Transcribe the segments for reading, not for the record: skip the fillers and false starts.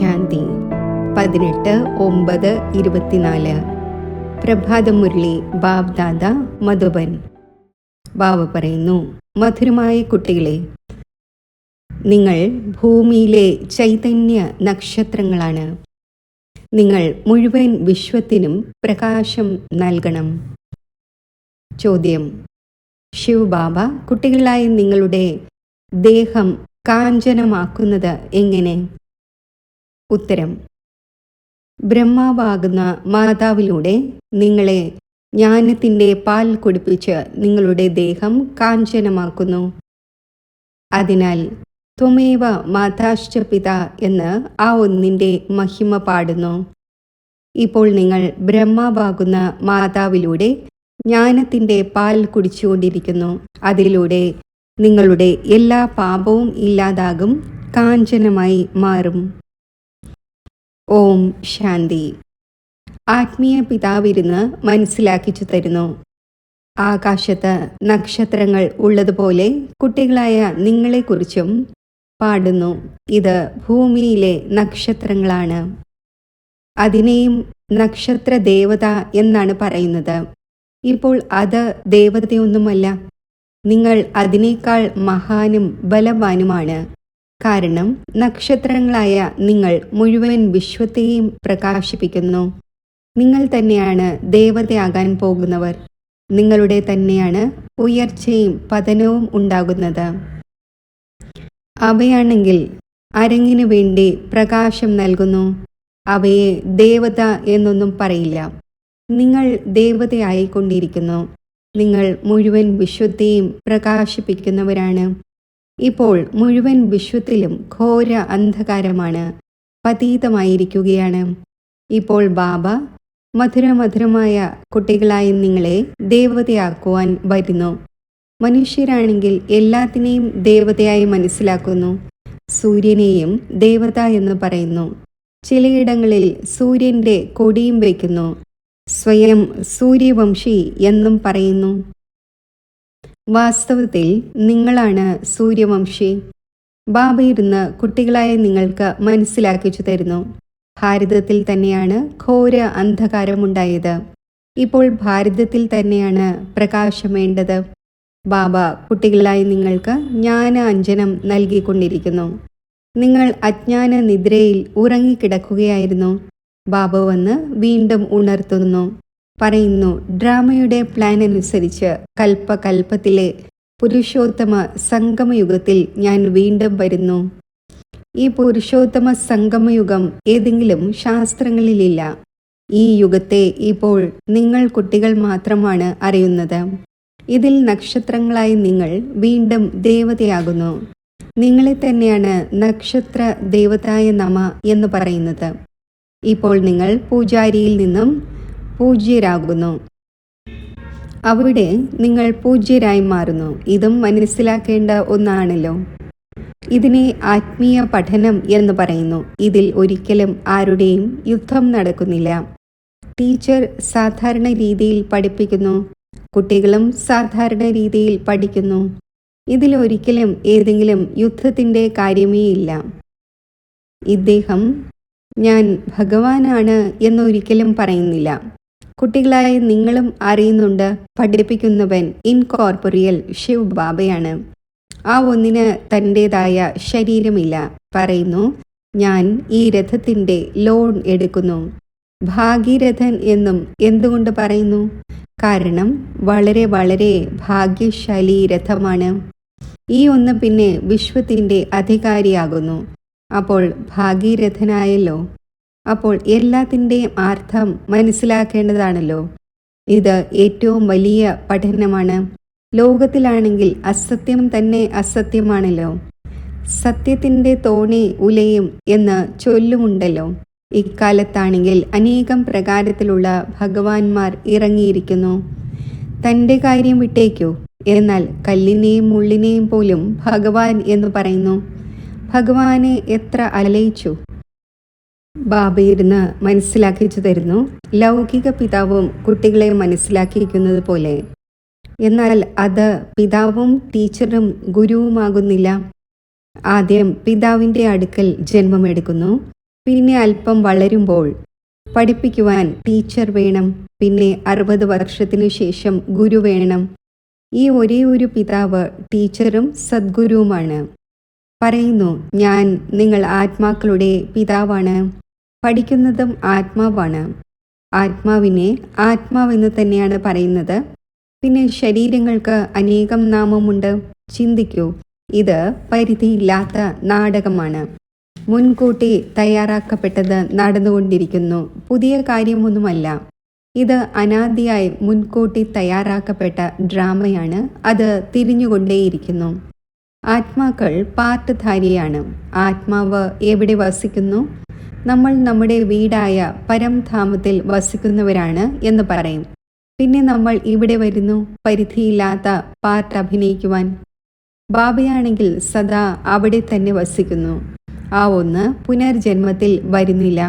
ശാന്തി 18/9/24 പ്രഭാതമുരളി ബാബ്ദാദ മധുബൻ. ബാബ പറയുന്നു, മധുരമായ കുട്ടികളെ, നിങ്ങൾ ഭൂമിയിലെ ചൈതന്യ നക്ഷത്രങ്ങളാണ്. നിങ്ങൾ മുഴുവൻ വിശ്വത്തിനും പ്രകാശം നൽകണം. ചോദ്യം: ശിവ് ബാബ കുട്ടികളായ നിങ്ങളുടെ ദേഹം കാഞ്ചനമാക്കുന്നത് എങ്ങനെ? ഉത്തരം: ബ്രഹ്മാവാകുന്ന മാതാവിലൂടെ നിങ്ങളെ ജ്ഞാനത്തിൻ്റെ പാൽ കുടിപ്പിച്ച് നിങ്ങളുടെ ദേഹം കാഞ്ചനമാക്കുന്നു. അതിനാൽ ത്വമേവ മാതാശ്ച പിത എന്ന് ആ ഒന്നിൻ്റെ മഹിമ പാടുന്നു. ഇപ്പോൾ നിങ്ങൾ ബ്രഹ്മാവാകുന്ന മാതാവിലൂടെ ജ്ഞാനത്തിൻ്റെ പാൽ കുടിച്ചുകൊണ്ടിരിക്കുന്നു. അതിലൂടെ നിങ്ങളുടെ എല്ലാ പാപവും ഇല്ലാതാകും, കാഞ്ചനമായി മാറും. ഓം ശാന്തി. ആത്മീയ പിതാവിരുന്ന് മനസ്സിലാക്കിച്ചു തരുന്നു. ആകാശത്ത് നക്ഷത്രങ്ങൾ ഉള്ളതുപോലെ കുട്ടികളായ നിങ്ങളെക്കുറിച്ചും പാടുന്നു. ഇത് ഭൂമിയിലെ നക്ഷത്രങ്ങളാണ്. അതിനെയും നക്ഷത്ര ദേവത എന്നാണ് പറയുന്നത്. ഇപ്പോൾ അത് ദേവതയൊന്നുമല്ല, നിങ്ങൾ അതിനേക്കാൾ മഹാനും ബലവാനുമാണ്. കാരണം നക്ഷത്രങ്ങളായ നിങ്ങൾ മുഴുവൻ വിശ്വത്തെയും പ്രകാശിപ്പിക്കുന്നു. നിങ്ങൾ തന്നെയാണ് ദേവതയാകാൻ പോകുന്നവർ. നിങ്ങളുടെ തന്നെയാണ് ഉയർച്ചയും പതനവും ഉണ്ടാകുന്നത്. അവയാണെങ്കിൽ അരങ്ങിനു വേണ്ടി പ്രകാശം നൽകുന്നു. അവയെ ദേവത എന്നൊന്നും പറയില്ല. നിങ്ങൾ ദേവതയായിക്കൊണ്ടിരിക്കുന്നു. നിങ്ങൾ മുഴുവൻ വിശ്വത്തെയും പ്രകാശിപ്പിക്കുന്നവരാണ്. ഇപ്പോൾ മുഴുവൻ വിശ്വത്തിലും ഘോര അന്ധകാരമാണ്, പതീതമായിരിക്കുകയാണ്. ഇപ്പോൾ ബാബ മധുരമധുരമായ കുട്ടികളായി നിങ്ങളെ ദേവതയാക്കുവാൻ വരുന്നു. മനുഷ്യരാണെങ്കിൽ എല്ലാത്തിനെയും ദേവതയായി മനസ്സിലാക്കുന്നു. സൂര്യനെയും ദേവത എന്ന് പറയുന്നു. ചിലയിടങ്ങളിൽ സൂര്യൻ്റെ കൊടിയും വയ്ക്കുന്നു. സ്വയം സൂര്യവംശി എന്നും പറയുന്നു. വാസ്തവത്തിൽ നിങ്ങളാണ് സൂര്യവംശി. ബാബ ഇരുന്ന് കുട്ടികളായ നിങ്ങൾക്ക് മനസ്സിലാക്കിച്ചു തരുന്നു. ഭാരതത്തിൽ തന്നെയാണ് ഘോര അന്ധകാരമുണ്ടായത്. ഇപ്പോൾ ഭാരതത്തിൽ തന്നെയാണ് പ്രകാശം വേണ്ടത്. ബാബ കുട്ടികളായ നിങ്ങൾക്ക് ജ്ഞാന അഞ്ജനം നൽകിക്കൊണ്ടിരിക്കുന്നു. നിങ്ങൾ അജ്ഞാന നിദ്രയിൽ ഉറങ്ങിക്കിടക്കുകയായിരുന്നു. ബാബ വന്ന് വീണ്ടും ഉണർത്തുന്നു. പറയുന്നു, ഡ്രാമയുടെ പ്ലാൻ അനുസരിച്ച് കൽപ്പകൽപ്പത്തിലെ പുരുഷോത്തമ സംഗമയുഗത്തിൽ ഞാൻ വീണ്ടും വരുന്നു. ഈ പുരുഷോത്തമ സംഗമയുഗം ഏതെങ്കിലും ശാസ്ത്രങ്ങളിലില്ല. ഈ യുഗത്തെ ഇപ്പോൾ നിങ്ങൾ കുട്ടികൾ മാത്രമാണ് അറിയുന്നത്. ഇതിൽ നക്ഷത്രങ്ങളായി നിങ്ങൾ വീണ്ടും ദേവതയാകുന്നു. നിങ്ങളെ തന്നെയാണ് നക്ഷത്ര ദേവതായ നമ എന്ന് പറയുന്നത്. ഇപ്പോൾ നിങ്ങൾ പൂജാരിയിൽ നിന്നും പൂജ്യരാകുന്നു. അവിടെ നിങ്ങൾ പൂജ്യരായി മാറുന്നു. ഇതും മനസ്സിലാക്കേണ്ട ഒന്നാണല്ലോ. ഇതിനെ ആത്മീയ പഠനം എന്ന് പറയുന്നു. ഇതിൽ ഒരിക്കലും ആരുടെയും യുദ്ധം നടക്കുന്നില്ല. ടീച്ചർ സാധാരണ രീതിയിൽ പഠിപ്പിക്കുന്നു. കുട്ടികളും സാധാരണ രീതിയിൽ പഠിക്കുന്നു. ഇതിലൊരിക്കലും ഏതെങ്കിലും യുദ്ധത്തിൻ്റെ കാര്യമേ ഇല്ല. ഇദ്ദേഹം ഞാൻ ഭഗവാനാണ് എന്നൊരിക്കലും പറയുന്നില്ല. കുട്ടികളായ നിങ്ങളും അറിയുന്നുണ്ട്, പഠിപ്പിക്കുന്നവൻ ഇൻകോർപ്പൊറിയൽ ശിവ് ബാബയാണ്. ആ ഒന്നിന് തൻ്റെതായ ശരീരമില്ല. പറയുന്നു, ഞാൻ ഈ രഥത്തിൻ്റെ ലോൺ എടുക്കുന്നു. ഭാഗീരഥൻ എന്നും എന്തുകൊണ്ട് പറയുന്നു? കാരണം വളരെ വളരെ ഭാഗ്യശാലി രഥമാണ്. ഈ ഒന്ന് പിന്നെ വിശ്വത്തിൻ്റെ അധികാരിയാകുന്നു. അപ്പോൾ ഭാഗീരഥനായല്ലോ. അപ്പോൾ എല്ലാത്തിൻ്റെയും അർത്ഥം മനസ്സിലാക്കേണ്ടതാണല്ലോ. ഇത് ഏറ്റവും വലിയ പഠനമാണ്. ലോകത്തിലാണെങ്കിൽ അസത്യം തന്നെ അസത്യമാണല്ലോ. സത്യത്തിൻ്റെ തോണി ഉലയും എന്ന് ചൊല്ലുമുണ്ടല്ലോ. ഇക്കാലത്താണെങ്കിൽ അനേകം പ്രകാരത്തിലുള്ള ഭഗവാന്മാർ ഇറങ്ങിയിരിക്കുന്നു. തൻ്റെ കാര്യം വിട്ടേക്കൂ. എന്നാൽ കല്ലിനെയും മുള്ളിനെയും പോലും ഭഗവാൻ എന്ന് പറയുന്നു. ഭഗവാനെ എത്ര അലയിച്ചു. ബാബയിരുന്ന് മനസ്സിലാക്കിച്ചു തരുന്നു. ലൗകിക പിതാവും കുട്ടികളെ മനസ്സിലാക്കിയിരിക്കുന്നത് പോലെ. എന്നാൽ അത് പിതാവും ടീച്ചറും ഗുരുവുമാകുന്നില്ല. ആദ്യം പിതാവിൻ്റെ അടുക്കൽ ജന്മമെടുക്കുന്നു. പിന്നെ അല്പം വളരുമ്പോൾ പഠിപ്പിക്കുവാൻ ടീച്ചർ വേണം. പിന്നെ 60 വർഷത്തിനു ശേഷം ഗുരു വേണം. ഈ ഒരേ ഒരു പിതാവ് ടീച്ചറും സദ്ഗുരുവുമാണ്. പറയുന്നു, ഞാൻ നിങ്ങൾ ആത്മാക്കളുടെ പിതാവാണ്. പഠിക്കുന്നതും ആത്മാവാണ്. ആത്മാവിനെ ആത്മാവെന്ന് തന്നെയാണ് പറയുന്നത്. പിന്നെ ശരീരങ്ങൾക്ക് അനേകം നാമമുണ്ട്. ചിന്തിക്കൂ, ഇത് പരിധിയില്ലാത്ത നാടകമാണ്. മുൻകൂട്ടി തയ്യാറാക്കപ്പെട്ടത് നടന്നുകൊണ്ടിരിക്കുന്നു. പുതിയ കാര്യമൊന്നുമല്ല. ഇത് അനാദിയായി മുൻകൂട്ടി തയ്യാറാക്കപ്പെട്ട ഡ്രാമയാണ്. അത് തിരിഞ്ഞുകൊണ്ടേയിരിക്കുന്നു. ആത്മാക്കൾ പാർട്ട്ധാരിയാണ്. ആത്മാവ് എവിടെ വസിക്കുന്നു? നമ്മൾ നമ്മുടെ വീടായ പരംധാമത്തിൽ വസിക്കുന്നവരാണ് എന്ന് പറയും. പിന്നെ നമ്മൾ ഇവിടെ വരുന്നു പരിധിയില്ലാത്ത പാർട്ട് അഭിനയിക്കുവാൻ. ബാബയാണെങ്കിൽ സദാ അവിടെ തന്നെ വസിക്കുന്നു. ആ ഒന്ന് പുനർജന്മത്തിൽ വരുന്നില്ല.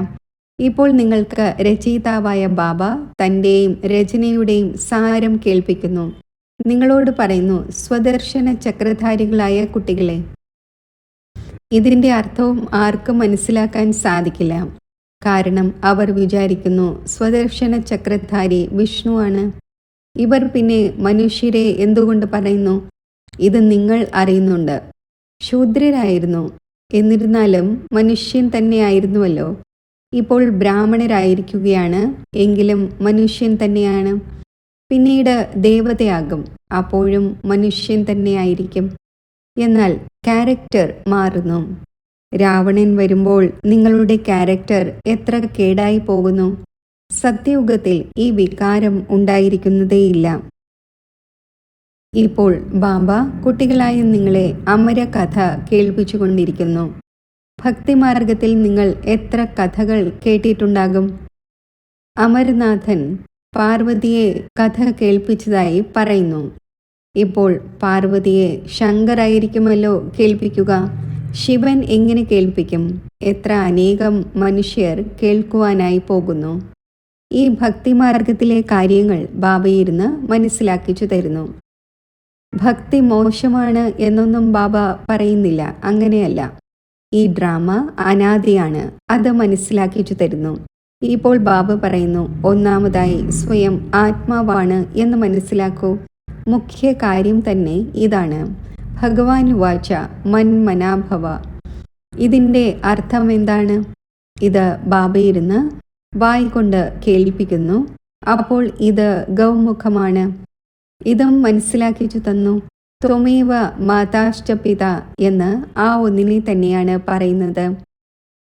ഇപ്പോൾ നിങ്ങൾക്ക് രചയിതാവായ ബാബ തൻ്റെയും രചനയുടെയും സാരം കേൾപ്പിക്കുന്നു. നിങ്ങളോട് പറയുന്നു, സ്വദർശന ചക്രധാരികളായ കുട്ടികളെ. ഇതിൻ്റെ അർത്ഥവും ആർക്കും മനസ്സിലാക്കാൻ സാധിക്കില്ല. കാരണം അവർ വിചാരിക്കുന്നു സ്വദർശന ചക്രധാരി വിഷ്ണുവാണ്. ഇവർ പിന്നെ മനുഷ്യരെ എന്തുകൊണ്ട് പറയുന്നു? ഇത് നിങ്ങൾ അറിയുന്നുണ്ട്. ശൂദ്രരായിരുന്നു, എന്നിരുന്നാലും മനുഷ്യൻ തന്നെയായിരുന്നുവല്ലോ. ഇപ്പോൾ ബ്രാഹ്മണരായിരിക്കുകയാണ്, എങ്കിലും മനുഷ്യൻ തന്നെയാണ്. പിന്നീട് ദേവതയാകും, അപ്പോഴും മനുഷ്യൻ തന്നെയായിരിക്കും. എന്നാൽ ക്യാരക്ടർ മാറുന്നു. രാവണൻ വരുമ്പോൾ നിങ്ങളുടെ ക്യാരക്ടർ എത്ര കേടായി പോകുന്നു. സത്യയുഗത്തിൽ ഈ വികാരം ഉണ്ടായിരിക്കുന്നതേയില്ല. ഇപ്പോൾ ബാബ കുട്ടികളായ നിങ്ങളെ അമരകഥ കേൾപ്പിച്ചുകൊണ്ടിരിക്കുന്നു. ഭക്തിമാർഗത്തിൽ നിങ്ങൾ എത്ര കഥകൾ കേട്ടിട്ടുണ്ടാകും. അമർനാഥൻ പാർവതിയെ കഥ കേൾപ്പിച്ചതായി പറയുന്നു. ഇപ്പോൾ പാർവതിയെ ശങ്കറായിരിക്കുമല്ലോ കേൾപ്പിക്കുക. ശിവൻ എങ്ങനെ കേൾപ്പിക്കും? എത്ര അനേകം മനുഷ്യർ കേൾക്കുവാനായി പോകുന്നു. ഈ ഭക്തിമാർഗത്തിലെ കാര്യങ്ങൾ ബാബയിരുന്ന് മനസ്സിലാക്കിച്ചു തരുന്നു. ഭക്തി മോശമാണ് എന്നൊന്നും ബാബ പറയുന്നില്ല. അങ്ങനെയല്ല. ഈ ഡ്രാമ അനാദിയാണ്. അത് മനസ്സിലാക്കിച്ചു തരുന്നു. ഇപ്പോൾ ബാബ പറയുന്നു, ഒന്നാമതായി സ്വയം ആത്മാവാണ് എന്ന് മനസ്സിലാക്കൂ. മുഖ്യ കാര്യം തന്നെ ഇതാണ്. ഭഗവാൻ വാച മന്മനാഭവ. ഇതിൻ്റെ അർത്ഥം എന്താണ്? ഇത് ബാബയിരുന്ന് വായിക്കൊണ്ട് കേൾപ്പിക്കുന്നു. അപ്പോൾ ഇത് ഗൗമുഖമാണ്. ഇതും മനസ്സിലാക്കിച്ചു തന്നു. ത്വമേവ മാതാശ്ചപിത എന്ന് ആ ഒന്നിനെ തന്നെയാണ് പറയുന്നത്.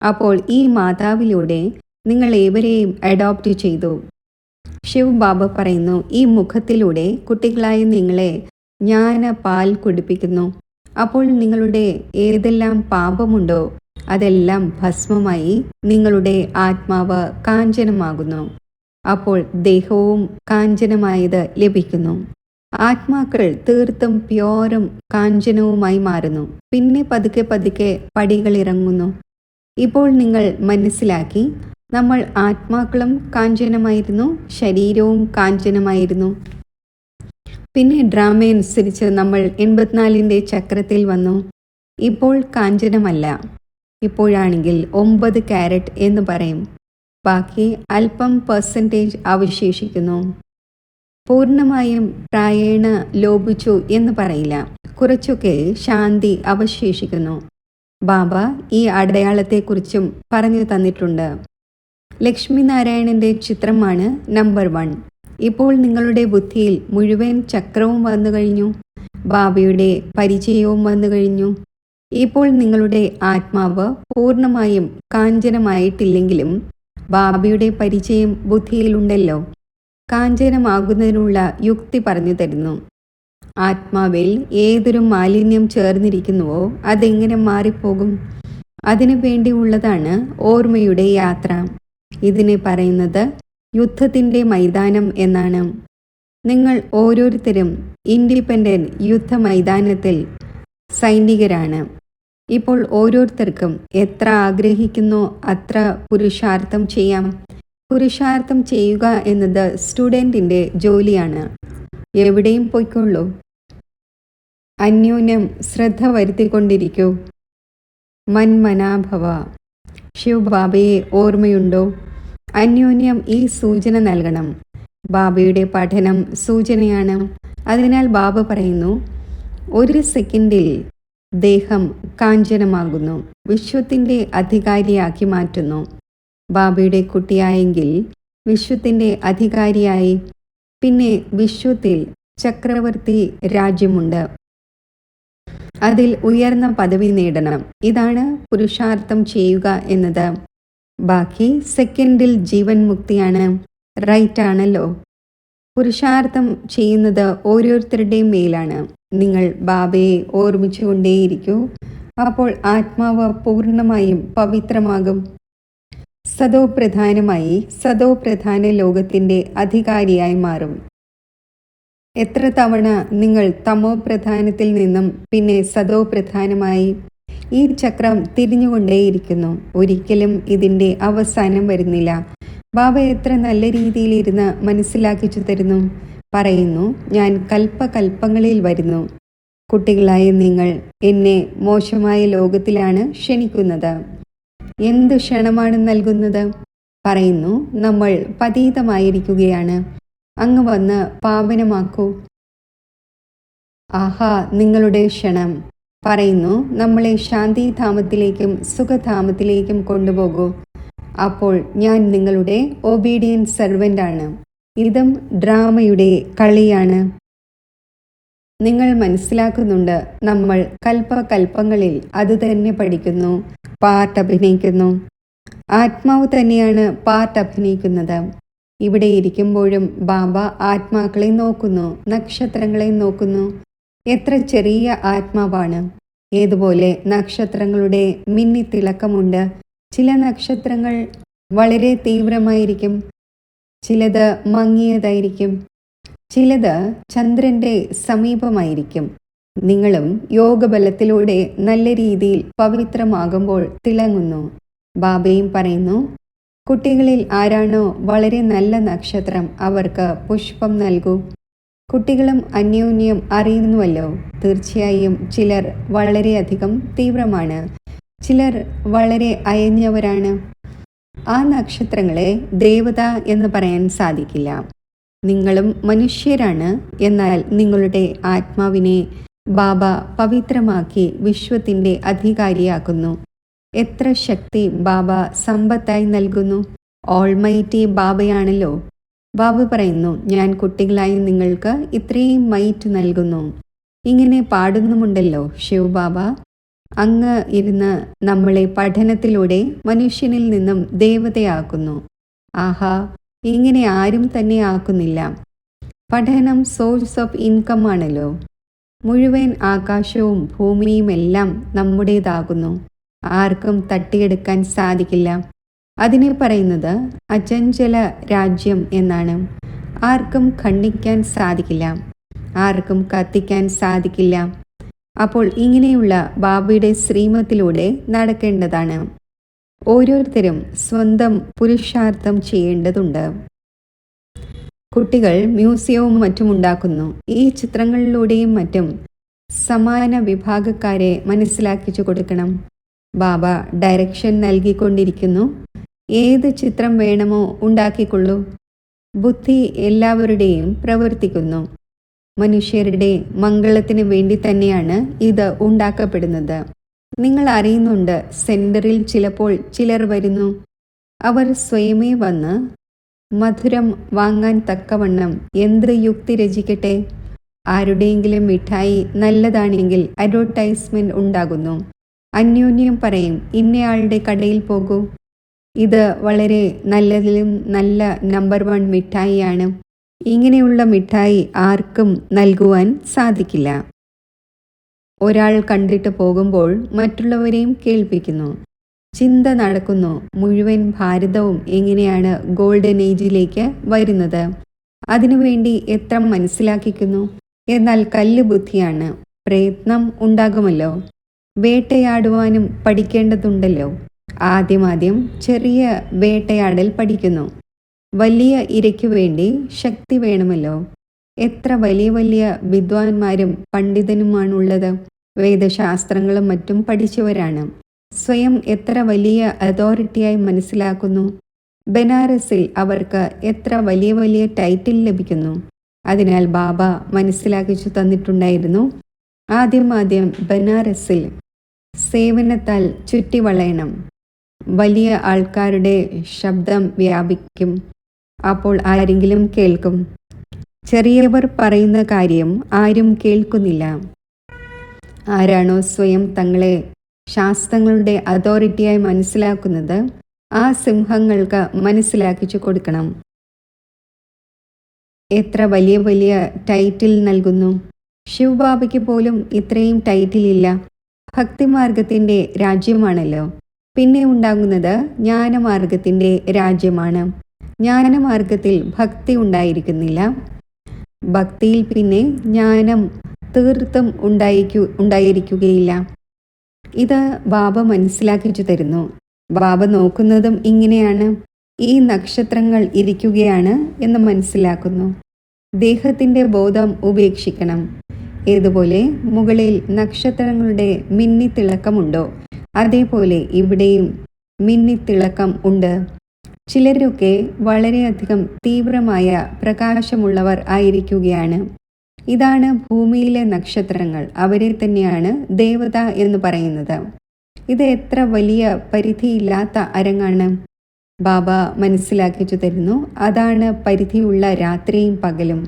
അപ്പോൾ ഈ മാതാവിലൂടെ നിങ്ങൾ ഏവരെയും അഡോപ്റ്റ് ചെയ്തു. ശിവ് ബാബ പറയുന്നു, ഈ മുഖത്തിലൂടെ കുട്ടികളായ നിങ്ങളെ ജ്ഞാന പാൽ കുടിപ്പിക്കുന്നു. അപ്പോൾ നിങ്ങളുടെ ഏതെല്ലാം പാപമുണ്ടോ അതെല്ലാം ഭസ്മമായി നിങ്ങളുടെ ആത്മാവ് കാഞ്ചനമാകുന്നു. അപ്പോൾ ദേഹവും കാഞ്ചനമായത് ലഭിക്കുന്നു. ആത്മാക്കൾ തീർത്തും പ്യോറും കാഞ്ചനവുമായി മാറുന്നു. പിന്നെ പതുക്കെ പതുക്കെ പടികളിറങ്ങുന്നു. ഇപ്പോൾ നിങ്ങൾ മനസ്സിലാക്കി, നമ്മൾ ആത്മാക്കളും കാഞ്ചനമായിരുന്നു, ശരീരവും കാഞ്ചനമായിരുന്നു. പിന്നെ ഡ്രാമയനുസരിച്ച് നമ്മൾ 84ന്റെ ചക്രത്തിൽ വന്നു. ഇപ്പോൾ കാഞ്ചനമല്ല. ഇപ്പോഴാണെങ്കിൽ 9 കാരറ്റ് എന്ന് പറയും. ബാക്കി അല്പം പെർസെൻറ്റേജ് അവശേഷിക്കുന്നു. പൂർണ്ണമായും പ്രായേണ ലോപിച്ചു എന്ന് പറയില്ല. കുറച്ചൊക്കെ ശാന്തി അവശേഷിക്കുന്നു. ബാബ ഈ അടയാളത്തെക്കുറിച്ചും പറഞ്ഞു തന്നിട്ടുണ്ട്. ലക്ഷ്മി നാരായണന്റെ ചിത്രമാണ് നമ്പർ 1. ഇപ്പോൾ നിങ്ങളുടെ ബുദ്ധിയിൽ മുഴുവൻ ചക്രവും വന്നു കഴിഞ്ഞു. ബാബയുടെ പരിചയവും വന്നു കഴിഞ്ഞു. ഇപ്പോൾ നിങ്ങളുടെ ആത്മാവ് പൂർണ്ണമായും കാഞ്ചനമായിട്ടില്ലെങ്കിലും ബാബയുടെ പരിചയം ബുദ്ധിയിലുണ്ടല്ലോ. കാഞ്ചനമാകുന്നതിനുള്ള യുക്തി പറഞ്ഞു തരുന്നു. ആത്മാവിൽ ഏതൊരു മാലിന്യം ചേർന്നിരിക്കുന്നുവോ അതെങ്ങനെ മാറിപ്പോകും? അതിനു വേണ്ടിയുള്ളതാണ് ഓർമ്മയുടെ യാത്ര. ഇതിനെ പറയുന്നത് യുദ്ധത്തിൻ്റെ മൈതാനം എന്നാണ്. നിങ്ങൾ ഓരോരുത്തരും ഇൻഡിപെൻഡൻ്റ് യുദ്ധ മൈതാനത്തിൽ സൈനികരാണ്. ഇപ്പോൾ ഓരോരുത്തർക്കും എത്ര ആഗ്രഹിക്കുന്നോ അത്ര പുരുഷാർത്ഥം ചെയ്യാം. പുരുഷാർത്ഥം ചെയ്യുക എന്നത് സ്റ്റുഡൻറ്റിൻ്റെ ജോലിയാണ്. എവിടെയും പോയിക്കൊള്ളൂ. അന്യോന്യം ശ്രദ്ധ വരുത്തിക്കൊണ്ടിരിക്കൂ. മന്മനാഭവ. ശിവബാബയെ ഓർമ്മയുണ്ടോ? അന്യോന്യം ഈ സൂചന നൽകണം. ബാബയുടെ പഠനം സൂചനയാണ്. അതിനാൽ ബാബ പറയുന്നു, ഒരു സെക്കൻഡിൽ ദേഹം കാഞ്ചനമാകുന്നു, വിശ്വത്തിൻ്റെ അധികാരിയാക്കി മാറ്റുന്നു. ബാബയുടെ കുട്ടിയായെങ്കിൽ വിശ്വത്തിൻ്റെ അധികാരിയായി. പിന്നെ വിശ്വത്തിൽ ചക്രവർത്തി രാജ്യമുണ്ട്. അതിൽ ഉയർന്ന പദവി നേടണം. ഇതാണ് പുരുഷാർത്ഥം ചെയ്യുക എന്നത്. ബാക്കി സെക്കൻഡിൽ ജീവൻ മുക്തിയാണ്. റൈറ്റ് ആണല്ലോ. പുരുഷാർത്ഥം ചെയ്യുന്നത് ഓരോരുത്തരുടെയും മേലാണ്. നിങ്ങൾ ബാബയെ ഓർമ്മിച്ചുകൊണ്ടേയിരിക്കൂ. അപ്പോൾ ആത്മാവ് പൂർണ്ണമായും പവിത്രമാകും. സതോ പ്രധാന ലോകത്തിൻ്റെ അധികാരിയായി മാറും. എത്ര തവണ നിങ്ങൾ തമോ പ്രധാനത്തിൽ നിന്നും പിന്നെ സതോ പ്രധാനമായി? ഈ ചക്രം തിരിഞ്ഞുകൊണ്ടേയിരിക്കുന്നു. ഒരിക്കലും ഇതിൻ്റെ അവസാനം വരുന്നില്ല. ബാബ എത്ര നല്ല രീതിയിൽ ഇരുന്ന് മനസ്സിലാക്കിച്ചു തരുന്നു. പറയുന്നു, ഞാൻ കൽപ്പകൽപ്പങ്ങളിൽ വരുന്നു. കുട്ടികളായ നിങ്ങൾ എന്നെ മോശമായ ലോകത്തിലാണ് ക്ഷണിക്കുന്നത്. എന്ത് ക്ഷണമാണ് നൽകുന്നത്? പറയുന്നു, നമ്മൾ പതീതമായിരിക്കുകയാണ്. അങ്ങ് വന്ന് പാവനമാക്കൂ. ആഹാ, നിങ്ങളുടെ ക്ഷണം. പറയുന്നു, നമ്മളെ ശാന്തിധാമത്തിലേക്കും സുഖധാമത്തിലേക്കും കൊണ്ടുപോകൂ. അപ്പോൾ ഞാൻ നിങ്ങളുടെ ഒബീഡിയൻറ്റ് സെർവൻ്റാണ്. ഇതും ഡ്രാമയുടെ കളിയാണ്. നിങ്ങൾ മനസ്സിലാക്കുന്നുണ്ട്, നമ്മൾ കൽപ്പകൽപ്പങ്ങളിൽ അതുതന്നെ പഠിക്കുന്നു, പാർട്ട് അഭിനയിക്കുന്നു. ആത്മാവ് തന്നെയാണ് പാർട്ട് അഭിനയിക്കുന്നത്. ഇവിടെ ഇരിക്കുമ്പോഴും ബാബ ആത്മാക്കളെ നോക്കുന്നു, നക്ഷത്രങ്ങളെ നോക്കുന്നു. എത്ര ചെറിയ ആത്മാവാണ്. ഏതുപോലെ നക്ഷത്രങ്ങളുടെ മിന്നിത്തിളക്കമുണ്ട്. ചില നക്ഷത്രങ്ങൾ വളരെ തീവ്രമായിരിക്കും, ചിലത് മങ്ങിയതായിരിക്കും, ചിലത് ചന്ദ്രൻ്റെ സമീപമായിരിക്കും. നിങ്ങളും യോഗബലത്തിലൂടെ നല്ല രീതിയിൽ പവിത്രമാകുമ്പോൾ തിളങ്ങുന്നു. ബാബയും പറയുന്നു, കുട്ടികളിൽ ആരാണോ വളരെ നല്ല നക്ഷത്രം അവർക്ക് പുഷ്പം നൽകൂ. കുട്ടികളും അന്യോന്യം അറിയുന്നുവല്ലോ. തീർച്ചയായും ചിലർ വളരെയധികം തീവ്രമാണ്, ചിലർ വളരെ അയഞ്ഞവരാണ്. ആ നക്ഷത്രങ്ങളെ ദേവത എന്ന് പറയാൻ സാധിക്കില്ല. നിങ്ങളും മനുഷ്യരാണ്. എന്നാൽ നിങ്ങളുടെ ആത്മാവിനെ ബാബ പവിത്രമാക്കി വിശ്വത്തിൻ്റെ അധികാരിയാക്കുന്നു. എത്ര ശക്തി ബാബ സമ്പത്തായി നൽകുന്നു. ഓൾമൈറ്റി ബാബയാണല്ലോ. ബാബ പറയുന്നു, ഞാൻ കുട്ടികളായി നിങ്ങൾക്ക് ഇത്രയും മൈറ്റ് നൽകുന്നു. ഇങ്ങനെ പാടുന്നുമുണ്ടല്ലോ ശിവബാബ. അങ്ങ് ഇരുന്ന് നമ്മളെ പഠനത്തിലൂടെ മനുഷ്യനിൽ നിന്നും ദേവതയാക്കുന്നു. ആഹാ, ഇങ്ങനെ ആരും തന്നെ ആക്കുന്നില്ല. പഠനം സോഴ്സ് ഓഫ് ഇൻകം ആണല്ലോ. മുഴുവൻ ആകാശവും ഭൂമിയുമെല്ലാം നമ്മുടേതാകുന്നു. ആർക്കും തട്ടിയെടുക്കാൻ സാധിക്കില്ല. അതിനെ പറയുന്നത് അചഞ്ചല രാജ്യം എന്നാണ്. ആർക്കും ഖണ്ഡിക്കാൻ സാധിക്കില്ല, ആർക്കും കത്തിക്കാൻ സാധിക്കില്ല. അപ്പോൾ ഇങ്ങനെയുള്ള ബാബയുടെ ശ്രീമത്തിലൂടെ നടക്കേണ്ടതാണ്. ഓരോരുത്തരും സ്വന്തം പുരുഷാർത്ഥം ചെയ്യേണ്ടതുണ്ട്. കുട്ടികൾ മ്യൂസിയവും മറ്റും ഉണ്ടാക്കുന്നു. ഈ ചിത്രങ്ങളിലൂടെയും മറ്റും സമാന വിഭാഗക്കാരെ മനസ്സിലാക്കിച്ചു കൊടുക്കണം. ബാബ ഡയറക്ഷൻ നൽകിക്കൊണ്ടിരിക്കുന്നു. ഏത് ചിത്രം വേണമോ ഉണ്ടാക്കിക്കൊള്ളൂ. ബുദ്ധി എല്ലാവരുടെയും പ്രവർത്തിക്കുന്നു. മനുഷ്യരുടെ മംഗളത്തിന് വേണ്ടി തന്നെയാണ് ഇത് ഉണ്ടാക്കപ്പെടുന്നത്. നിങ്ങൾ അറിയുന്നുണ്ട്, സെൻറ്ററിൽ ചിലപ്പോൾ ചിലർ വരുന്നു. അവർ സ്വയമേ വന്ന് മധുരം വാങ്ങാൻ തക്കവണ്ണം എന്ത് യുക്തി രചിക്കട്ടെ. ആരുടെയെങ്കിലും മിഠായി നല്ലതാണെങ്കിൽ അഡ്വർടൈസ്മെൻറ്റ് ഉണ്ടാകുന്നു. അന്യോന്യം പറയും, ഇന്നയാളുടെ കടയിൽ പോകൂ, ഇത് വളരെ നല്ലതിലും നല്ല നമ്പർ 1 മിഠായിയാണ്. ഇങ്ങനെയുള്ള മിഠായി ആർക്കും നൽകുവാൻ സാധിക്കില്ല. ഒരാൾ കണ്ടിട്ട് പോകുമ്പോൾ മറ്റുള്ളവരെയും കേൾപ്പിക്കുന്നു. ചിന്ത നടക്കുന്നു. മുഴുവൻ ഭാരതവും എങ്ങനെയാണ് ഗോൾഡൻ ഏജിലേക്ക് വരുന്നത്. അതിനുവേണ്ടി എത്ര മനസ്സിലാക്കിക്കുന്നു. എന്നാൽ കല്ല് ബുദ്ധിയാണ്. പ്രയത്നം ഉണ്ടാകുമല്ലോ. വേട്ടയാടുവാനും പഠിക്കേണ്ടതുണ്ടല്ലോ. ആദ്യം ചെറിയ വേട്ടയാടൽ പഠിക്കുന്നു. വലിയ ഇരയ്ക്കു വേണ്ടി ശക്തി വേണമല്ലോ. എത്ര വലിയ വലിയ വിദ്വാൻമാരും പണ്ഡിതനുമാണുള്ളത്. വേദശാസ്ത്രങ്ങളും മറ്റും പഠിച്ചവരാണ്. സ്വയം എത്ര വലിയ അതോറിറ്റിയായി മനസ്സിലാക്കുന്നു. ബനാറസിൽ അവർക്ക് എത്ര വലിയ വലിയ ടൈറ്റിൽ ലഭിക്കുന്നു. അതിനാൽ ബാബ മനസ്സിലാക്കിച്ചു തന്നിട്ടുണ്ടായിരുന്നു, ആദ്യം ബനാറസിൽ സേവനത്താൽ ചുറ്റിവളയണം. വലിയ ആൾക്കാരുടെ ശബ്ദം വ്യാപിക്കും. അപ്പോൾ ആരെങ്കിലും കേൾക്കും. ചെറിയവർ പറയുന്ന കാര്യം ആരും കേൾക്കുന്നില്ല. ആരാണോ സ്വയം തങ്ങളെ ശാസ്ത്രങ്ങളുടെ അതോറിറ്റിയായി മനസ്സിലാക്കുന്നത്, ആ സിംഹങ്ങൾക്ക് മനസ്സിലാക്കിച്ചു കൊടുക്കണം. എത്ര വലിയ വലിയ ടൈറ്റിൽ നൽകുന്നു. ശിവബാബയ്ക്ക് പോലും ഇത്രയും ടൈറ്റിൽ ഇല്ല. ഭക്തിമാർഗത്തിൻ്റെ രാജ്യമാണല്ലോ. പിന്നെ ഉണ്ടാകുന്നത് ജ്ഞാനമാർഗത്തിൻ്റെ രാജ്യമാണ്. ജ്ഞാനമാർഗത്തിൽ ഭക്തി ഉണ്ടായിരിക്കുന്നില്ല. ഭക്തിയിൽ പിന്നെ ജ്ഞാനം തീർത്തും ഉണ്ടായിരിക്കുകയില്ല. ഇത് ബാബ മനസ്സിലാക്കിച്ചു തരുന്നു. ബാബ നോക്കുന്നതും ഇങ്ങനെയാണ്. ഈ നക്ഷത്രങ്ങൾ ഇരിക്കുകയാണ് എന്ന് മനസ്സിലാക്കുന്നു. ദേഹത്തിൻ്റെ ബോധം ഉപേക്ഷിക്കണം. ഏതുപോലെ മുകളിൽ നക്ഷത്രങ്ങളുടെ മിന്നിത്തിളക്കമുണ്ടോ, അതേപോലെ ഇവിടെയും മിന്നിത്തിളക്കം ഉണ്ട്. ചിലരൊക്കെ വളരെയധികം തീവ്രമായ പ്രകാശമുള്ളവർ ആയിരിക്കുകയാണ്. ഇതാണ് ഭൂമിയിലെ നക്ഷത്രങ്ങൾ. അവരെ തന്നെയാണ് ദേവത എന്ന് പറയുന്നത്. ഇത് എത്ര വലിയ പരിധിയില്ലാത്ത അരങ്ങാണ്. ബാബ മനസ്സിലാക്കിച്ചു തരുന്നു, അതാണ് പരിധിയുള്ള രാത്രിയും പകലും.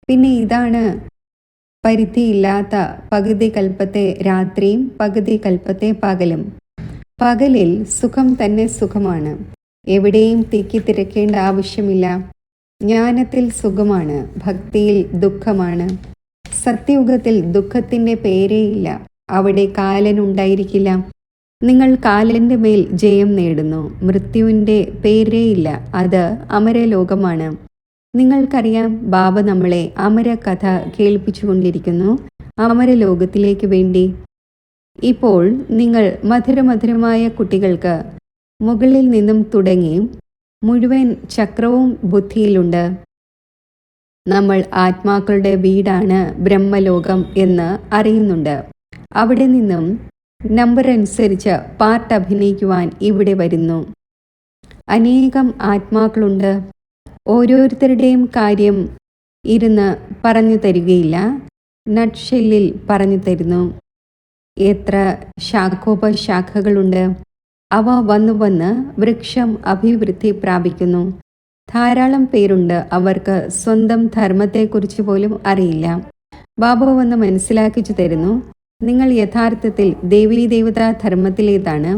പിന്നെ ഇതാണ് പരിധിയില്ലാത്ത പകുതി കൽപ്പത്തെ രാത്രിയും പകുതി കൽപ്പത്തെ പകലും. പകലിൽ സുഖം തന്നെ സുഖമാണ്. എവിടെയും തിരക്കേണ്ട ആവശ്യമില്ല. ജ്ഞാനത്തിൽ സുഖമാണ്, ഭക്തിയിൽ ദുഃഖമാണ്. സത്യയുഗത്തിൽ ദുഃഖത്തിൻ്റെ പേരേയില്ല. അവിടെ കാലനുണ്ടായിരിക്കില്ല. നിങ്ങൾ കാലൻ്റെ മേൽ ജയം നേടുന്നു. മൃത്യുവിൻ്റെ പേരേയില്ല. അത് അമരലോകമാണ്. നിങ്ങൾക്കറിയാം, ബാബ നമ്മളെ അമര കഥ കേൾപ്പിച്ചുകൊണ്ടിരിക്കുന്നു, അമരലോകത്തിലേക്ക് വേണ്ടി. ഇപ്പോൾ നിങ്ങൾ മധുരമധുരമായ കുട്ടികൾക്ക് മുകളിൽ നിന്നും തുടങ്ങി മുഴുവൻ ചക്രവും ബുദ്ധിയിലുണ്ട്. നമ്മൾ ആത്മാക്കളുടെ വീടാണ് ബ്രഹ്മലോകം എന്ന് അറിയുന്നുണ്ട്. അവിടെ നിന്നും നമ്പർ അനുസരിച്ച് പാർട്ട് അഭിനയിക്കുവാൻ ഇവിടെ വരുന്നു. അനേകം ആത്മാക്കളുണ്ട്. ഓരോരുത്തരുടെയും കാര്യം ഇരുന്ന് പറഞ്ഞു തരികയില്ല, നട്ട്ഷെല്ലിൽ പറഞ്ഞു തരുന്നു. എത്ര ശാഖോപശാഖകളുണ്ട്. അവ വന്ന് വൃക്ഷം അഭിവൃദ്ധി പ്രാപിക്കുന്നു. ധാരാളം പേരുണ്ട്, അവർക്ക് സ്വന്തം ധർമ്മത്തെക്കുറിച്ച് പോലും അറിയില്ല. ബാബ വന്ന് മനസ്സിലാക്കിച്ചു തരുന്നു, നിങ്ങൾ യഥാർത്ഥത്തിൽ ദേവീദേവതാ ധർമ്മത്തിലേതാണ്.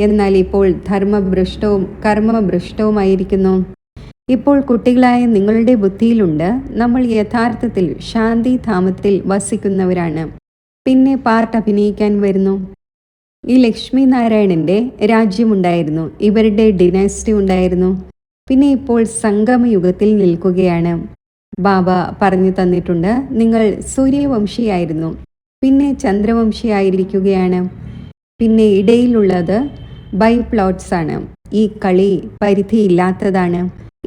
എന്നാൽ ഇപ്പോൾ ധർമ്മഭ്രഷ്ടവും കർമ്മഭ്രഷ്ടവുമായിരിക്കുന്നു. ഇപ്പോൾ കുട്ടികളായ നിങ്ങളുടെ ബുദ്ധിയിലുണ്ട്, നമ്മൾ യഥാർത്ഥത്തിൽ ശാന്തിധാമത്തിൽ വസിക്കുന്നവരാണ്. പിന്നെ പാർട്ട് അഭിനയിക്കാൻ വരുന്നു. ഈ ലക്ഷ്മി നാരായണൻ്റെ രാജ്യമുണ്ടായിരുന്നു, ഇവരുടെ ഡിനാസ്റ്റി ഉണ്ടായിരുന്നു. പിന്നെ ഇപ്പോൾ സംഗമയുഗത്തിൽ നിൽക്കുകയാണ്. ബാബ പറഞ്ഞു തന്നിട്ടുണ്ട്, നിങ്ങൾ സൂര്യവംശിയായിരുന്നു, പിന്നെ ചന്ദ്രവംശിയായിരിക്കുകയാണ്. പിന്നെ ഇടയിലുള്ളത് ബൈ പ്ലോട്ട്സ് ആണ്. ഈ കളി പരിധിയില്ലാത്തതാണ്.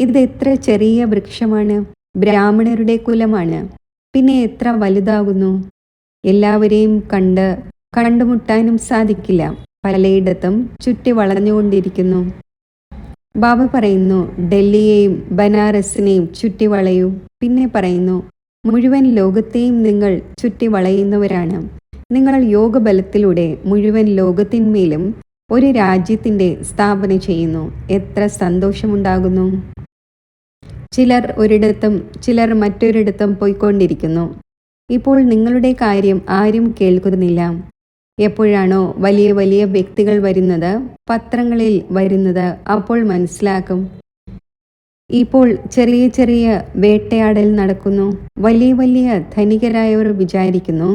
ഇത് എത്ര ചെറിയ വൃക്ഷമാണ്. ബ്രാഹ്മണരുടെ കുലമാണ്. പിന്നെ എത്ര വലുതാകുന്നു. എല്ലാവരെയും കണ്ടുമുട്ടാനും സാധിക്കില്ല. പലയിടത്തും ചുറ്റി വളഞ്ഞുകൊണ്ടിരിക്കുന്നു. ബാബ പറയുന്നു, ഡൽഹിയെയും ബനാറസിനെയും ചുറ്റി വളയൂ. പിന്നെ പറയുന്നു, മുഴുവൻ ലോകത്തെയും നിങ്ങൾ ചുറ്റി വളയുന്നവരാണ്. നിങ്ങൾ യോഗബലത്തിലൂടെ മുഴുവൻ ലോകത്തിന്മേലും ഒരു രാജ്യത്തിൻ്റെ സ്ഥാപന ചെയ്യുന്നു. എത്ര സന്തോഷമുണ്ടാകുന്നു. ചിലർ ഒരിടത്തും ചിലർ മറ്റൊരിടത്തും പോയിക്കൊണ്ടിരിക്കുന്നു. ഇപ്പോൾ നിങ്ങളുടെ കാര്യം ആരും കേൾക്കുന്നില്ല. എപ്പോഴാണോ വലിയ വലിയ വ്യക്തികൾ വരുന്നത്, പത്രങ്ങളിൽ വരുന്നത്, അപ്പോൾ മനസ്സിലാക്കും. ഇപ്പോൾ ചെറിയ ചെറിയ വേട്ടയാടൽ നടക്കുന്നു. വലിയ വലിയ ധനികരായവർ വിചാരിക്കുന്നു,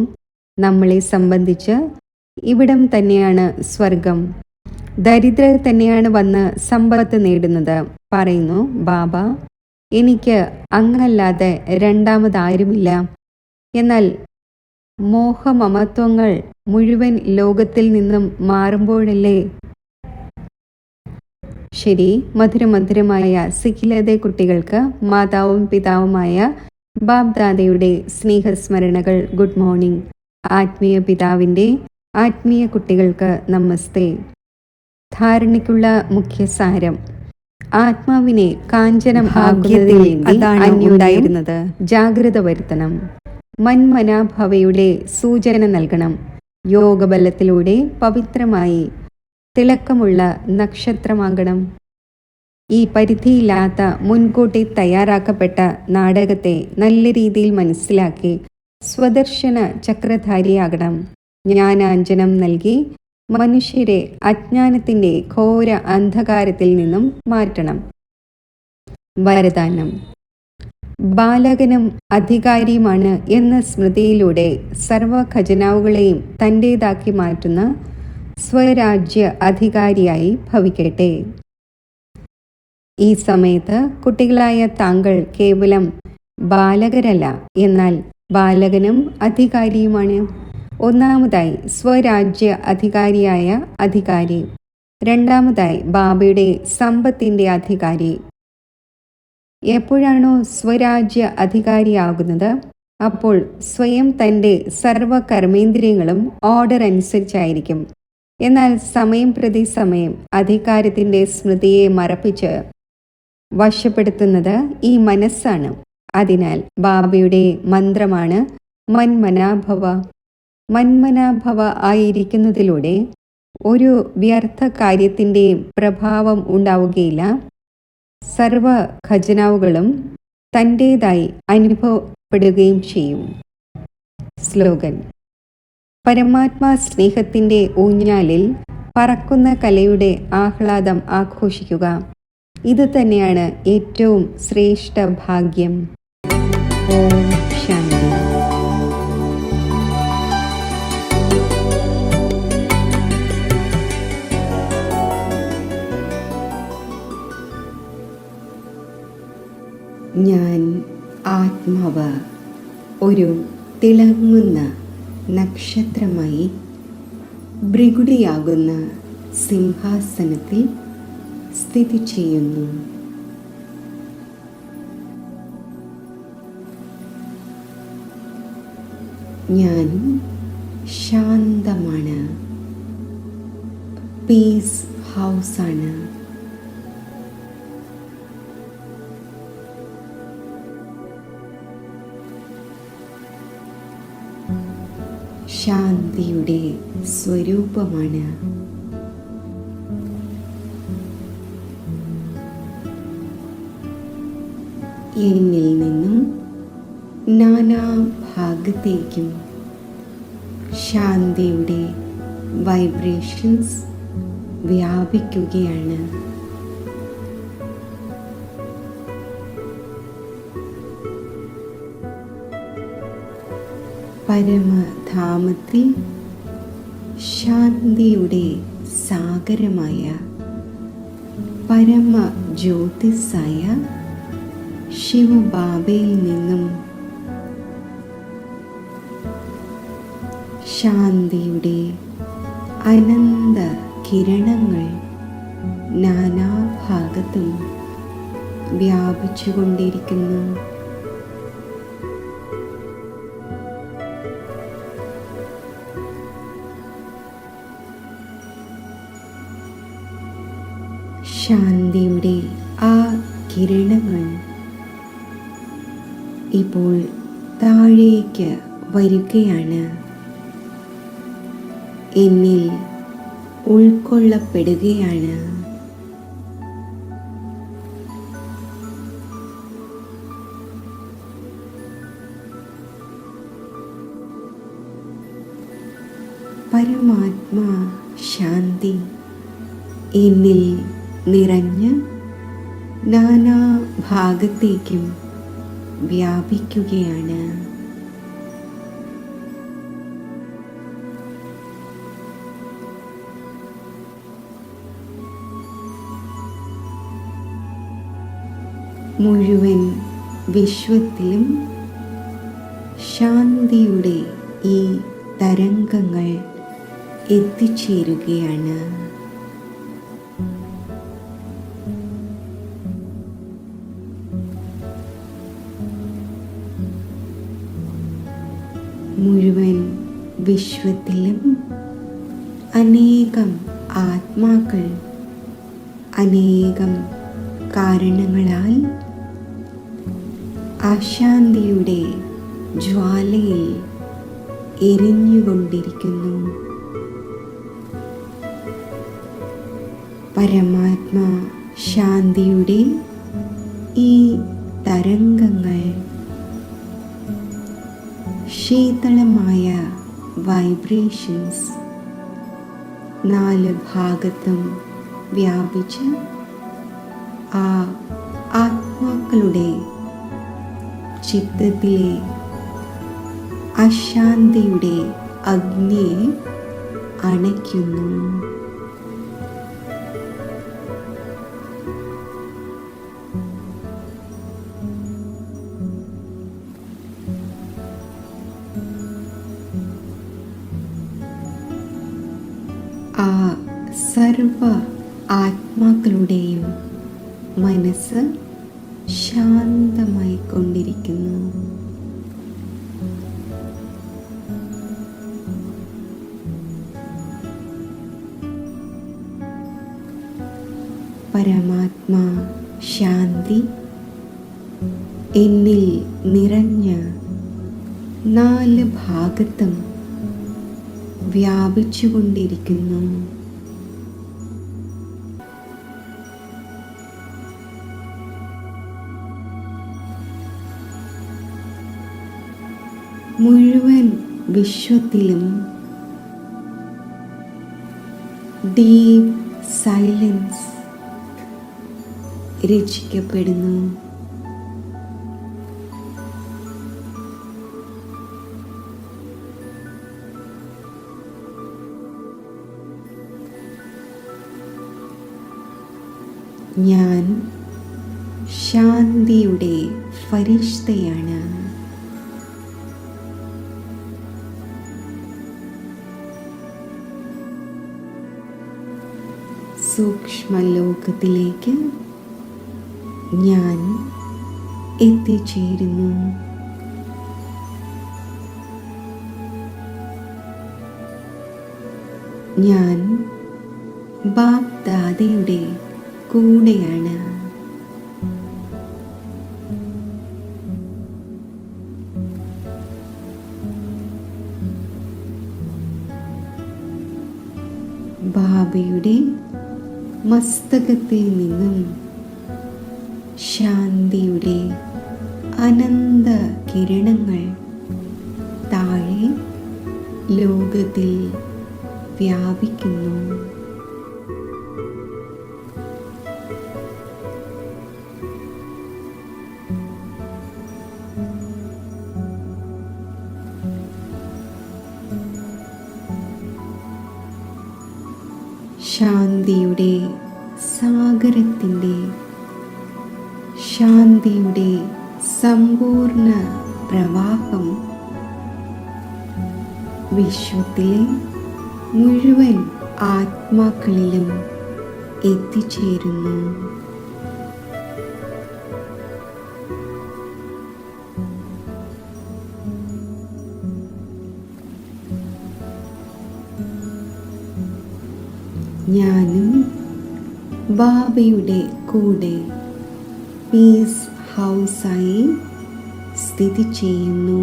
നമ്മളെ സംബന്ധിച്ച് ഇവിടം തന്നെയാണ് സ്വർഗം. ദരിദ്രർ തന്നെയാണ് വന്ന് സമ്പത്ത് നേടുന്നത്. പറയുന്നു, ബാബ, എനിക്ക് അങ്ങല്ലാതെ രണ്ടാമതാരുമില്ല. എന്നാൽ മോഹമമത്വങ്ങൾ മുഴുവൻ ലോകത്തിൽ നിന്നും മാറുമ്പോഴല്ലേ. ശരി, മധുരമധുരമായ സിഖിലതെ കുട്ടികൾക്ക് മാതാവും പിതാവുമായ ബാബ്ദാദയുടെ സ്നേഹസ്മരണകൾ. Good morning. ആത്മീയ പിതാവിൻ്റെ ആത്മീയ കുട്ടികൾക്ക് നമസ്തേ. ധാരണയ്ക്കുള്ള മുഖ്യസാരം: ആത്മാവിനെ കാഞ്ചനം ആകുന്നതിൽ അന്യോന്യം ജാഗ്രത വരുത്തണം. മന്മനാഭവയുടെ സൂചന നൽകണം. യോഗബലത്തിലൂടെ പവിത്രമായി തിളക്കമുള്ള നക്ഷത്രമാകണം. ഈ പരിധിയില്ലാത്ത മുൻകൂട്ടി തയ്യാറാക്കപ്പെട്ട നാടകത്തെ നല്ല രീതിയിൽ മനസ്സിലാക്കി സ്വദർശന ചക്രധാരിയാകണം. ജ്ഞാനാഞ്ജനം നൽകി മനുഷ്യരെ അജ്ഞാനത്തിൻ്റെ ഘോര അന്ധകാരത്തിൽ നിന്നും മാറ്റണം. വരദാനം: ബാലകനും അധികാരിയുമാണ് എന്ന സ്മൃതിയിലൂടെ സർവ ഖജനാവുകളെയും തൻ്റേതാക്കി മാറ്റുന്ന സ്വരാജ്യ അധികാരിയായി ഭവിക്കട്ടെ. ഈ സമയത്ത് കുട്ടികളായ താങ്കൾ കേവലം ബാലകരല്ല, എന്നാൽ ബാലകനും അധികാരിയുമാണ്. ഒന്നാമതായി സ്വരാജ്യ അധികാരിയായ അധികാരി, രണ്ടാമതായി ബാബയുടെ സമ്പത്തിൻ്റെ അധികാരി. എപ്പോഴാണോ സ്വരാജ്യ അധികാരിയാകുന്നത്, അപ്പോൾ സ്വയം തൻ്റെ സർവ കർമ്മേന്ദ്രിയങ്ങളും ഓർഡർ അനുസരിച്ചായിരിക്കും. എന്നാൽ സമയം പ്രതി സമയം അധികാരത്തിൻ്റെ സ്മൃതിയെ മറപ്പിച്ച് വശപ്പെടുത്തുന്നത് ഈ മനസ്സാണ്. അതിനാൽ ബാബയുടെ മന്ത്രമാണ് മന്മനാഭവ. മന്മനാഭവ ആയിരിക്കുന്നതിലൂടെ ഒരു വ്യർത്ഥ കാര്യത്തിൻ്റെയും പ്രഭാവം ഉണ്ടാവുകയില്ല. സർവ ഖജനാവുകളും തൻ്റേതായി അനുഭവപ്പെടുകയും ചെയ്യും. സ്ലോഗൻ: പരമാത്മാ സ്നേഹത്തിൻ്റെ ഊഞ്ഞാലിൽ പറക്കുന്ന കലയുടെ ആഹ്ലാദം ആഘോഷിക്കുക. ഇത് തന്നെയാണ് ഏറ്റവും ശ്രേഷ്ഠ ഭാഗ്യം. ഓം ശാന്തി. ഞാൻ ആത്മാവ് ഒരു തിളങ്ങുന്ന നക്ഷത്രമായി ഭൃഗുടിയാകുന്ന സിംഹാസനത്തിൽ സ്ഥിതി ചെയ്യുന്നു. ഞാൻ ശാന്തമാണ്. പീസ് ഹൗസാണ്. ശാന്തിയുടെ സ്വരൂപമാണ്. എന്നിൽ നിന്നും നാനാഭാഗത്തേക്കും ശാന്തിയുടെ വൈബ്രേഷൻസ് വ്യാപിക്കുകയാണ്. പരമധാമത്തിൽ ശാന്തിയുടെ സാഗരമായ പരമജ്യോതിസായ ശിവബാബയിൽ നിന്നും ശാന്തിയുടെ അനന്ത കിരണങ്ങൾ നാനാഭാഗത്തും വ്യാപിച്ചുകൊണ്ടിരിക്കുന്നു. ശാന്തിയുടെ ആ കിരണങ്ങൾ ഇപ്പോൾ താഴേക്ക് വരികയാണ്. എന്നിൽ ഉൾക്കൊള്ളപ്പെടുകയാണ്. പരമാത്മാ ശാന്തി എന്നിൽ നിറഞ്ഞ് നാനാഭാഗത്തേക്കും വ്യാപിക്കുകയാണ്. മുഴുവൻ വിശ്വത്തിലും ശാന്തിയുടെ ഈ തരംഗങ്ങൾ എത്തിച്ചേരുകയാണ്. മുഴുവൻ വിശ്വത്തിലും അനേകം ആത്മാക്കൾ അനേകം കാരണങ്ങളാൽ അശാന്തിയുടെ ജ്വാലയിൽ എരിഞ്ഞുകൊണ്ടിരിക്കുന്നു. പരമാത്മാ ശാന്തിയുടെ ഈ തരംഗങ്ങൾ ശീതളമായ വൈബ്രേഷൻസ് 4 ഭാഗത്തും വ്യാപിച്ച് ആ ആത്മാക്കളുടെ ചിത്തത്തിലെ അശാന്തിയുടെ അഗ്നിയെ അണയ്ക്കുന്നു. ആ സർവ ആത്മാക്കളുടെയും മനസ്സ് ശാന്തമായി കൊണ്ടിരിക്കുന്നു. പരമാത്മാ ശാന്തി എന്നിൽ നിറഞ്ഞ് 4 ഭാഗത്തും വ്യാപിച്ചുകൊണ്ടിരിക്കുന്നു. മുഴുവൻ വിശ്വത്തിലും ഡീപ് സൈലൻസ് രചിക്കപ്പെടുന്നു. ഞാൻ ശാന്തിയുടെ ഫരിഷ്തയാണ്. സൂക്ഷ്മലോകത്തിലേക്ക് ഞാൻ എത്തിച്ചേരുന്നു. ഞാൻ ബാപ് ദാദയുടെ കൂടെയാണ്. ബാബയുടെ മസ്തകത്തിൽ നിന്നും ശാന്തിയുടെ അനന്ത കിരണങ്ങൾ താഴെ ലോകത്തിൽ വ്യാപിക്കുന്നു. ശാന്തിയുടെ സാഗരത്തിൻ്റെ ശാന്തിയുടെ സമ്പൂർണ്ണ പ്രവാഹം വിശ്വത്തിലെ മുഴുവൻ ആത്മാക്കളിലും എത്തിച്ചേരുന്നു. ഞാനും ബാബയുടെ കൂടെ പീസ് ഹൗസായി സ്ഥിതി ചെയ്യുന്നു.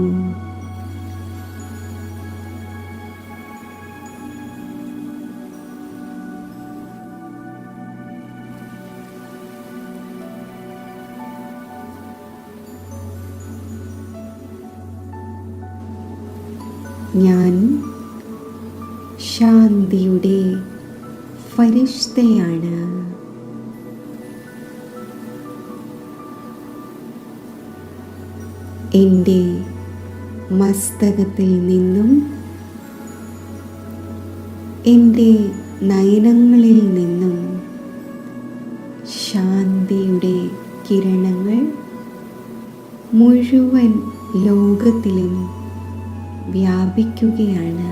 ഞാൻ ശാന്തിയുടെ ഫരിഷ്തയാണ്. എൻ്റെ മസ്തകത്തിൽ നിന്നും എൻ്റെ നയനങ്ങളിൽ നിന്നും ശാന്തിയുടെ കിരണങ്ങൾ മുഴുവൻ ലോകത്തിലും വ്യാപിക്കുകയാണ്.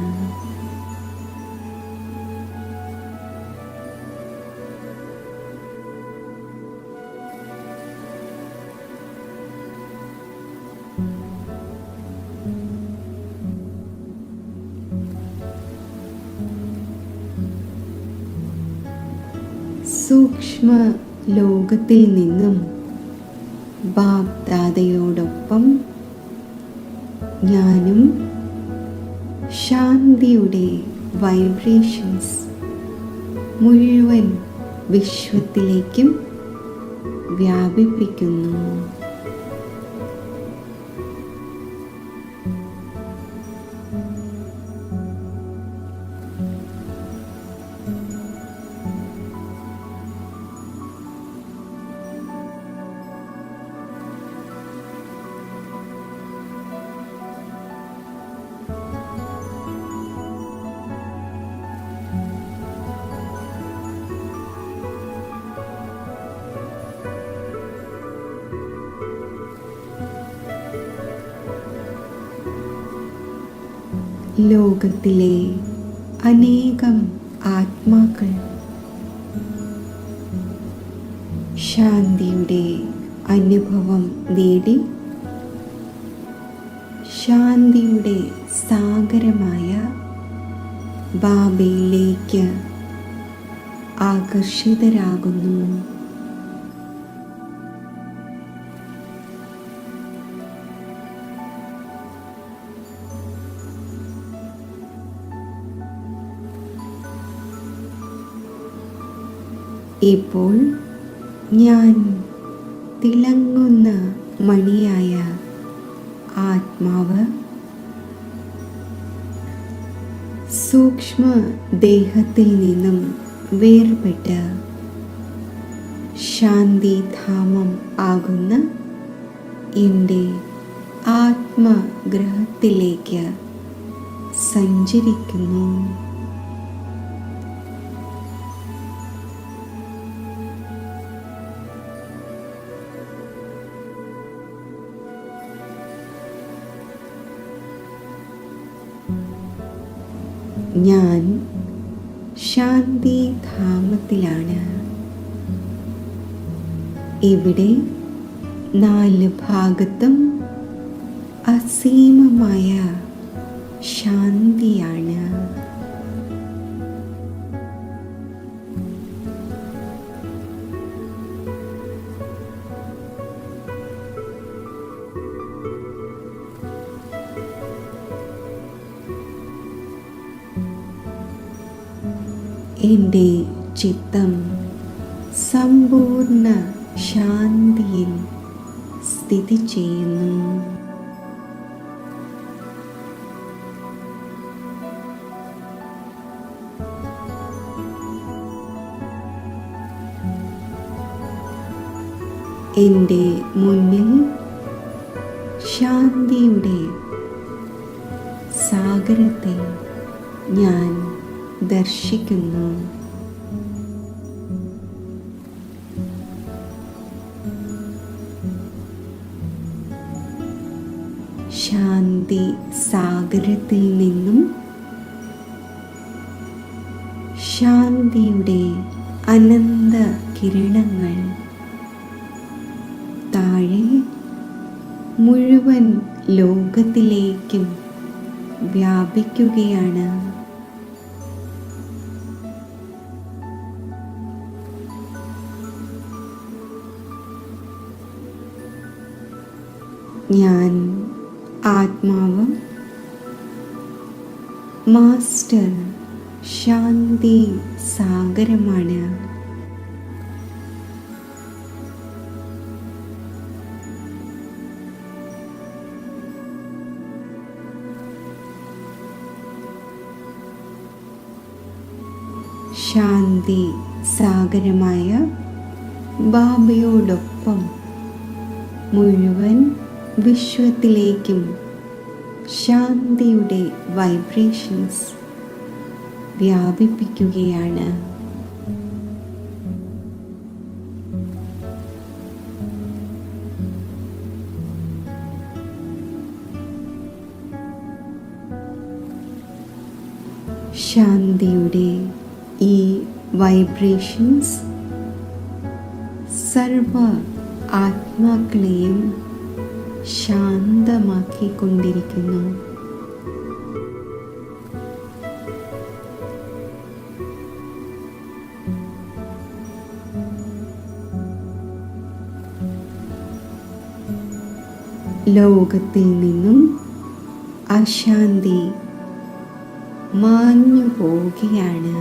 സൂക്ഷ്മ ലോകത്തിൽ നിന്നും ബാപ് ദാദയോടൊപ്പം ഞാനും ശാന്തിയുടെ വൈബ്രേഷൻസ് മുഴുവൻ വിശ്വത്തിലേക്കും വ്യാപിപ്പിക്കുന്നു. ലോകത്തിലെ അനേകം ആത്മാക്കൾ ശാന്തിയുടെ അനുഭവം നേടി ശാന്തിയുടെ സാഗരമായ ബാബയിലേക്ക് ആകർഷിതരാകുന്നു. ഇപ്പോൾ ഞാൻ തിളങ്ങുന്ന മണിയായ ആത്മാവ് സൂക്ഷ്മ ദേഹത്തിൽ നിന്നും വേർപെട്ട് ശാന്തിധാമം ആകുന്ന എൻ്റെ ആത്മഗ്രഹത്തിലേക്ക് സഞ്ചരിക്കുന്നു. ഞാൻ ശാന്തിധാമത്തിലാണ്. ഇവിടെ 4 ഭാഗത്തും അസീമമായ ശാന്തിയാണ്. എൻ്റെ ചിത്തം സമ്പൂർണ്ണ ശാന്തിയിൽ സ്ഥിതി ചെയ്യുന്നു. എൻ്റെ മുന്നിൽ ശാന്തിയുടെ സാഗരത്തെ ഞാൻ ദർശിക്കുന്നു. ശാന്തി സാഗരത്തിൽ നിന്നും ശാന്തിയുടെ അനന്ത കിരണങ്ങൾ താഴെ മുഴുവൻ ലോകത്തിലേക്കും വ്യാപിക്കുകയാണ്. ഞാൻ ആത്മാവ് മാസ്റ്റർ ശാന്തി സാഗരമാണ്. ശാന്തി സാഗരമായ ബാബയോടൊപ്പം മുഴുവൻ വിശ്വത്തിലേക്കും ശാന്തിയുടെ വൈബ്രേഷൻസ് വ്യാപിപ്പിക്കുകയാണ്. ശാന്തിയുടെ ഈ വൈബ്രേഷൻസ് സർവ ആത്മാക്കളെയും ശാന്തമാക്കിക്കൊണ്ടിരിക്കുന്നു. ലോകത്തിൽ നിന്നും അശാന്തി മാഞ്ഞു പോവുകയാണ്.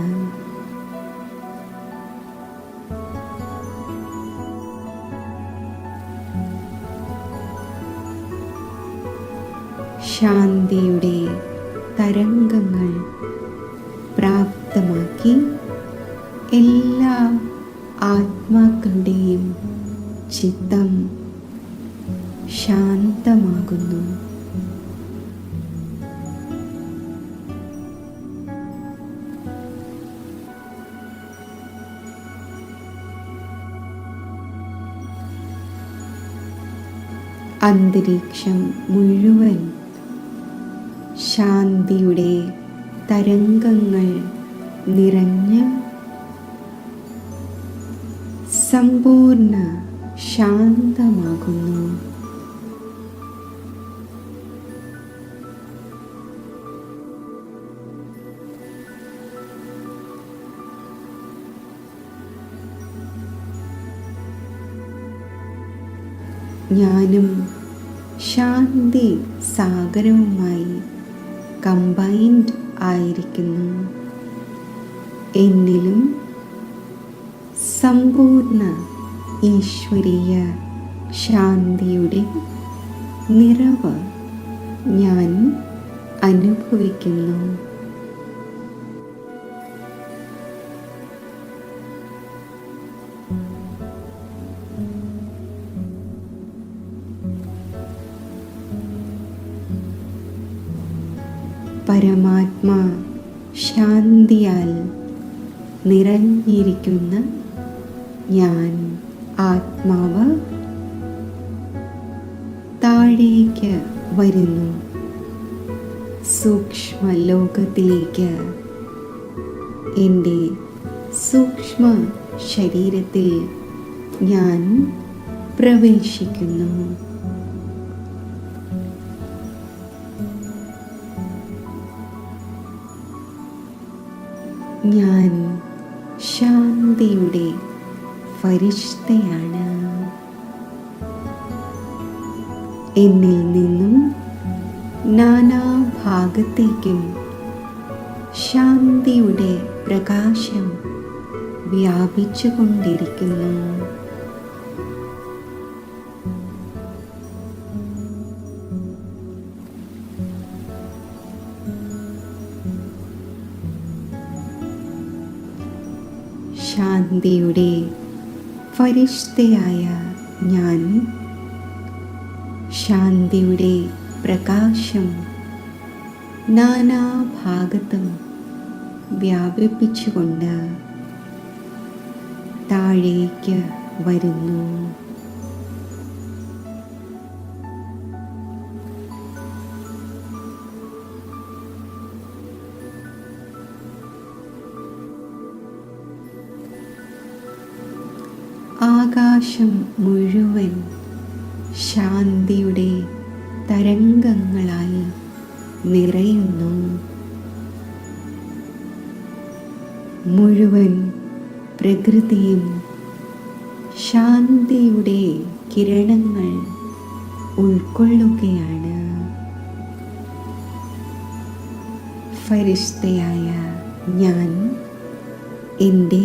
ശാന്തിയുടെ തരംഗങ്ങൾ പ്രാപ്തമാക്കി എല്ലാ ആത്മാക്കളുടെയും ചിത്തം ശാന്തമാകുന്നു. അന്തരീക്ഷം മുഴുവൻ ശാന്തിയുടെ തരംഗങ്ങൾ നിറഞ്ഞ് സമ്പൂർണ്ണ ശാന്തമാകുന്നു. ഞാനും ശാന്തി സാഗരവുമായി കമ്പൈൻഡ് ആയിരിക്കുന്നു. എന്നിലും സമ്പൂർണ്ണ ഈശ്വരീയ ശാന്തിയുടെ നിറവ് ഞാൻ അനുഭവിക്കുന്നു. പരമാത്മാ ശാന്തിയാൽ നിറഞ്ഞിരിക്കുന്ന ഞാൻ ആത്മാവ് താഴേക്ക് വരുന്നു. സൂക്ഷ്മ ലോകത്തിലേക്ക്, എൻ്റെ സൂക്ഷ്മ ശരീരത്തിൽ ഞാൻ പ്രവേശിക്കുന്നു. ഞാൻ ശാന്തിയുടെ ഫരിഷ്തയാണ്. എന്നിൽ നിന്നും നാനാഭാഗത്തേക്കും ശാന്തിയുടെ പ്രകാശം വ്യാപിച്ചുകൊണ്ടിരിക്കുന്നു. ശാന്തിയുടെ ഫരിഷ്തയായ ഞാൻ ശാന്തിയുടെ പ്രകാശം നാനാഭാഗത്തും വ്യാപിപ്പിച്ചുകൊണ്ട് താഴേക്ക് വരുന്നു. ആകാശം മുഴുവൻ ശാന്തിയുടെ തരംഗങ്ങളായി നിറയുന്നു. മുഴുവൻ പ്രകൃതിയും ശാന്തിയുടെ കിരണങ്ങൾ ഉൾക്കൊള്ളുകയാണ്. ഫരിഷ്തയായ ഞാൻ എൻ്റെ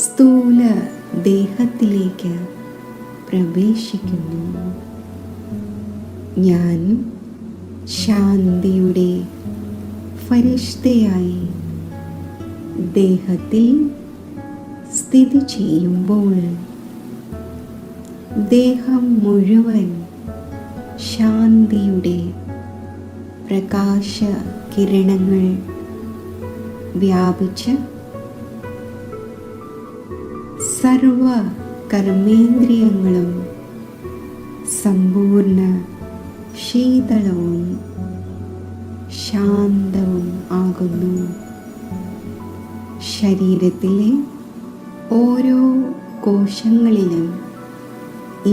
സ്ഥൂല ദേഹത്തിലേക്ക് പ്രവേശിക്കുന്നു. ഞാൻ ശാന്തിയുടെ ഫരിഷ്തയായി ദേഹത്തിൽ സ്ഥിതി ചെയ്യുമ്പോൾ ദേഹം മുഴുവൻ ശാന്തിയുടെ പ്രകാശ കിരണങ്ങൾ വ്യാപിച്ച് സർവ കർമ്മേന്ദ്രിയങ്ങളും സമ്പൂർണ്ണ ശീതളവും ശാന്തവും ആകുന്നു. ശരീരത്തിലെ ഓരോ കോശങ്ങളിലും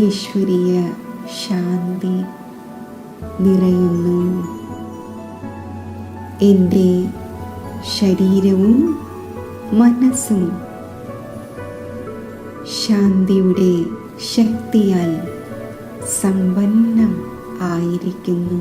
ഈശ്വരീയ ശാന്തി നിറയുന്നു. എൻ്റെ ശരീരവും മനസ്സും ശാന്തിയുടെ ശക്തിയാൽ സമ്പന്നം ആയിരിക്കുന്നു.